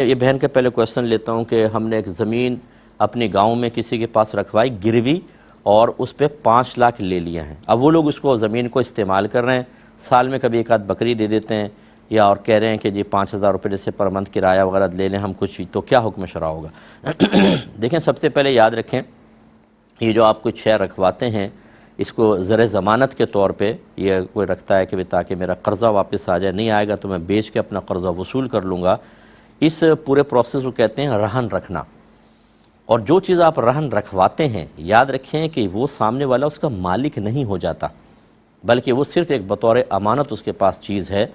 یہ بہن کا پہلے کویسچن لیتا ہوں کہ ہم نے ایک زمین اپنے گاؤں میں کسی کے پاس رکھوائی گروی اور اس پہ 5 لاکھ لے لیا ہے. اب وہ لوگ اس کو زمین کو استعمال کر رہے ہیں، سال میں کبھی ایک آدھ بکری دے دیتے ہیں یا اور کہہ رہے ہیں کہ جی 5,000 روپے جیسے پر منتھ کرایہ وغیرہ لے لیں ہم کچھ، تو کیا حکم شرع ہوگا؟ دیکھیں، سب سے پہلے یاد رکھیں یہ جو آپ کچھ شے رکھواتے ہیں اس کو زر ضمانت کے طور پہ یہ کوئی رکھتا ہے کہ تاکہ میرا قرضہ واپس آ جائے، نہیں آئے گا تو میں بیچ کے اپنا قرضہ وصول کر لوں گا. اس پورے پروسیس کو کہتے ہیں رہن رکھنا. اور جو چیز آپ رہن رکھواتے ہیں یاد رکھیں کہ وہ سامنے والا اس کا مالک نہیں ہو جاتا، بلکہ وہ صرف ایک بطور امانت اس کے پاس چیز ہے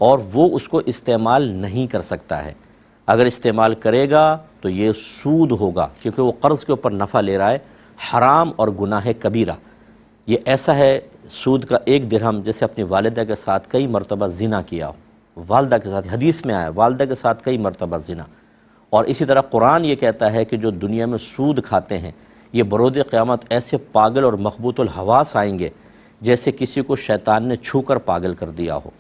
اور وہ اس کو استعمال نہیں کر سکتا ہے. اگر استعمال کرے گا تو یہ سود ہوگا، کیونکہ وہ قرض کے اوپر نفع لے رہا ہے، حرام اور گناہ کبیرہ. یہ ایسا ہے سود کا 1 درہم جیسے اپنی والدہ کے ساتھ کئی مرتبہ زنا کیا ہو، والدہ کے ساتھ، حدیث میں آیا والدہ کے ساتھ کئی مرتبہ زنا. اور اسی طرح قرآن یہ کہتا ہے کہ جو دنیا میں سود کھاتے ہیں یہ برود قیامت ایسے پاگل اور مخبوط الحواس آئیں گے جیسے کسی کو شیطان نے چھو کر پاگل کر دیا ہو.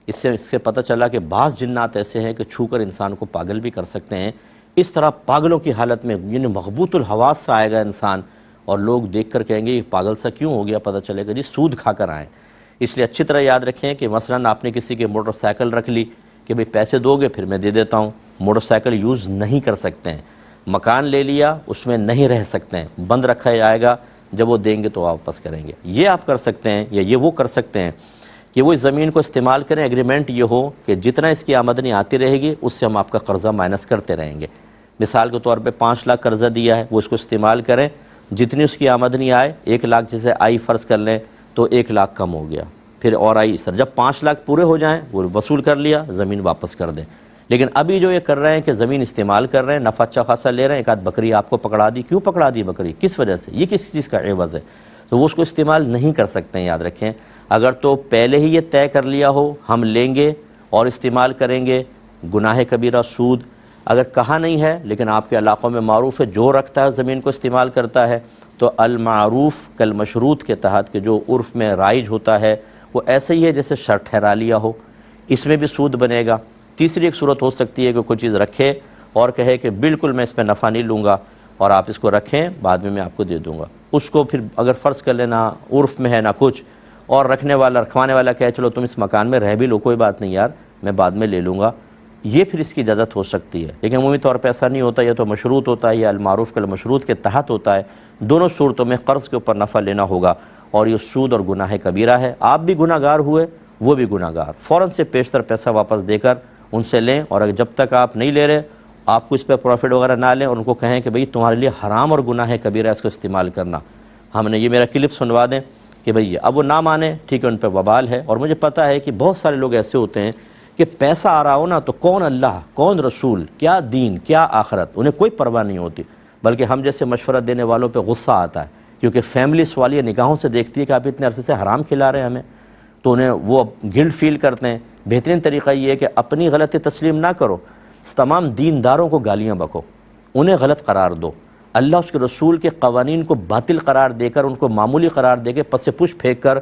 اس سے پتہ چلا کہ بعض جنات ایسے ہیں کہ چھو کر انسان کو پاگل بھی کر سکتے ہیں. اس طرح پاگلوں کی حالت میں یعنی مخبوط الحواس سے آئے گا انسان، اور لوگ دیکھ کر کہیں گے یہ پاگل سا کیوں ہو گیا، پتہ چلے گا جی سود کھا کر آئیں. اس لیے اچھی طرح یاد رکھیں کہ مثلاً آپ نے کسی کے موٹر سائیکل رکھ لی کہ بھئی پیسے دو گے پھر میں دے دیتا ہوں، موٹر سائیکل یوز نہیں کر سکتے ہیں. مکان لے لیا اس میں نہیں رہ سکتے ہیں، بند رکھا جائے گا، جب وہ دیں گے تو واپس کریں گے. یہ آپ کر سکتے ہیں یا یہ وہ کر سکتے ہیں کہ وہ اس زمین کو استعمال کریں. ایگریمنٹ یہ ہو کہ جتنا اس کی آمدنی آتی رہے گی اس سے ہم آپ کا قرضہ مائنس کرتے رہیں گے. مثال کے طور پہ 5 لاکھ قرضہ دیا ہے، وہ اس کو استعمال کریں، جتنی اس کی آمدنی آئے 1 لاکھ جیسے آئی فرض کر لیں تو 1 لاکھ کم ہو گیا، پھر اور آئی سر جب 5 لاکھ پورے ہو جائیں وہ وصول کر لیا، زمین واپس کر دیں. لیکن ابھی جو یہ کر رہے ہیں کہ زمین استعمال کر رہے ہیں، نفع اچھا خاصا لے رہے ہیں، ایک آدھ بکری آپ کو پکڑا دی، کیوں پکڑا دی بکری، کس وجہ سے، یہ کس چیز کا عوض ہے، تو وہ اس کو استعمال نہیں کر سکتے ہیں. یاد رکھیں اگر تو پہلے ہی یہ طے کر لیا ہو ہم لیں گے اور استعمال کریں گے، گناہ کبیرہ سود. اگر کہا نہیں ہے لیکن آپ کے علاقوں میں معروف ہے جو رکھتا ہے زمین کو استعمال کرتا ہے، تو المعروف کالمشروط کے تحت کہ جو عرف میں رائج ہوتا ہے وہ ایسے ہی ہے جیسے شرط ٹھہرا لیا ہو، اس میں بھی سود بنے گا. تیسری ایک صورت ہو سکتی ہے کہ کوئی چیز رکھے اور کہے کہ بالکل میں اس پہ نفع نہیں لوں گا اور آپ اس کو رکھیں بعد میں آپ کو دے دوں گا. اس کو پھر اگر فرض کر لینا عرف میں ہے نہ کچھ، اور رکھوانے والا کہے چلو تم اس مکان میں رہ بھی لو، کوئی بات نہیں یار میں بعد میں لے لوں گا، یہ پھر اس کی اجازت ہو سکتی ہے. لیکن عمومی طور پہ ایسا نہیں ہوتا، یہ تو مشروط ہوتا ہے یا المعروف کالمشروط کے تحت ہوتا ہے. دونوں صورتوں میں قرض کے اوپر نفع لینا ہوگا اور یہ سود اور گناہ کبیرہ ہے. آپ بھی گناہ گار ہوئے، وہ بھی گناہ گار. فوراً سے پیشتر پیسہ واپس دے کر ان سے لیں، اور اگر جب تک آپ نہیں لے رہے آپ کو اس پہ پروفٹ وغیرہ نہ لیں اور ان کو کہیں کہ بھئی تمہارے لیے حرام اور گناہ کبیرہ اس کو استعمال کرنا. ہم نے یہ میرا کلپ سنوا دیں کہ بھئی اب وہ نہ مانے ٹھیک ہے، ان پہ وبال ہے. اور مجھے پتہ ہے کہ بہت سارے لوگ ایسے ہوتے ہیں کہ پیسہ آ رہا ہو نا تو کون اللہ کون رسول کیا دین کیا آخرت انہیں کوئی پرواہ نہیں ہوتی، بلکہ ہم جیسے مشورہ دینے والوں پہ غصہ آتا ہے، کیونکہ فیملی سوالیہ نگاہوں سے دیکھتی ہے کہ آپ اتنے عرصے سے حرام کھلا رہے ہیں ہمیں، تو انہیں وہ گلٹ فیل کرتے ہیں. بہترین طریقہ یہ ہے کہ اپنی غلطی تسلیم نہ کرو، تمام دینداروں کو گالیاں بکو، انہیں غلط قرار دو، اللہ اس کے رسول کے قوانین کو باطل قرار دے کر ان کو معمولی قرار دے کے پس پش پھینک کر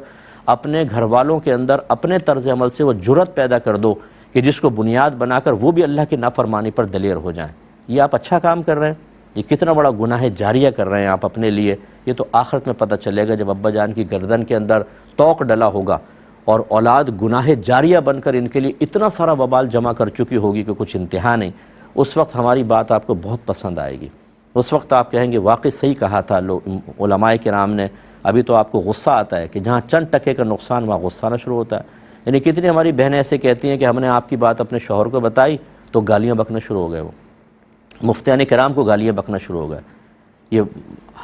اپنے گھر والوں کے اندر اپنے طرز عمل سے وہ جرأت پیدا کر دو کہ جس کو بنیاد بنا کر وہ بھی اللہ کی نافرمانی پر دلیر ہو جائیں. یہ آپ اچھا کام کر رہے ہیں، یہ کتنا بڑا گناہ جاریہ کر رہے ہیں آپ اپنے لیے. یہ تو آخرت میں پتہ چلے گا جب ابا جان کی گردن کے اندر توق ڈلا ہوگا اور اولاد گناہ جاریہ بن کر ان کے لیے اتنا سارا وبال جمع کر چکی ہوگی کہ کچھ انتہا نہیں. اس وقت ہماری بات آپ کو بہت پسند آئے گی، اس وقت آپ کہیں گے واقعی صحیح کہا تھا علماء کرام نے. ابھی تو آپ کو غصہ آتا ہے کہ جہاں چند ٹکے کا نقصان وہاں غصہ آنا شروع ہوتا ہے. یعنی کتنی ہماری بہنیں ایسے کہتی ہیں کہ ہم نے آپ کی بات اپنے شوہر کو بتائی تو گالیاں بکنا شروع ہو گئے، وہ مفتیان کرام کو گالیاں بکنا شروع ہو گئے. یہ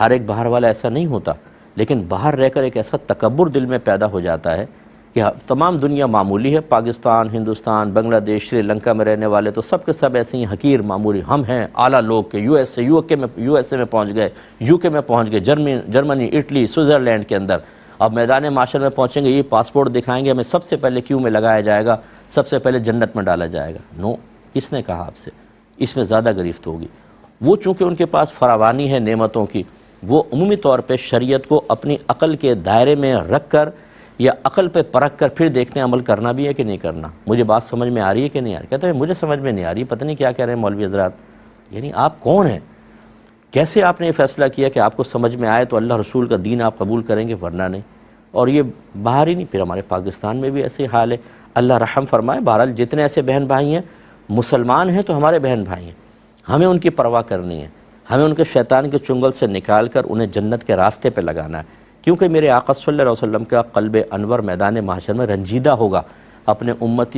ہر ایک باہر والا ایسا نہیں ہوتا، لیکن باہر رہ کر ایک ایسا تکبر دل میں پیدا ہو جاتا ہے کہ تمام دنیا معمولی ہے. پاکستان، ہندوستان، بنگلہ دیش، سری لنکا میں رہنے والے تو سب کے سب ایسے ہی حقیر معمولی، ہم ہیں اعلیٰ لوگ کہ یو ایس اے میں پہنچ گئے، یو کے میں پہنچ گئے، جرمنی، اٹلی، سوئٹزرلینڈ کے اندر. اب میدان معاشر میں پہنچیں گے، یہ پاسپورٹ دکھائیں گے، ہمیں سب سے پہلے کیوں میں لگایا جائے گا، سب سے پہلے جنت میں ڈالا جائے گا. نو، کس نے کہا آپ سے؟ اس میں زیادہ گرفت ہوگی. وہ چونکہ ان کے پاس فراوانی ہے نعمتوں کی، وہ عمومی طور پہ شریعت کو اپنی عقل کے دائرے میں رکھ کر یا عقل پہ پرکھ کر پھر دیکھتے ہیں عمل کرنا بھی ہے کہ نہیں کرنا، مجھے بات سمجھ میں آ رہی ہے کہ نہیں آ رہی؟ کہتے ہیں مجھے سمجھ میں نہیں آ رہی، پتہ نہیں کیا کہہ رہے ہیں مولوی حضرات۔ یعنی آپ کون ہیں؟ کیسے آپ نے یہ فیصلہ کیا کہ آپ کو سمجھ میں آئے تو اللہ رسول کا دین آپ قبول کریں گے ورنہ نہیں؟ اور یہ باہر ہی نہیں، پھر ہمارے پاکستان میں بھی ایسے حال ہے، اللہ رحم فرمائے۔ بہرحال جتنے ایسے بہن بھائی ہیں مسلمان ہیں تو ہمارے بہن بھائی ہیں، ہمیں ان کی پرواہ کرنی ہے، ہمیں ان کے شیطان کے چنگل سے نکال کر انہیں جنت کے راستے پہ لگانا ہے، کیونکہ میرے آقا صلی اللہ علیہ وسلم کا قلب انور میدان محشر میں رنجیدہ ہوگا اپنے امتی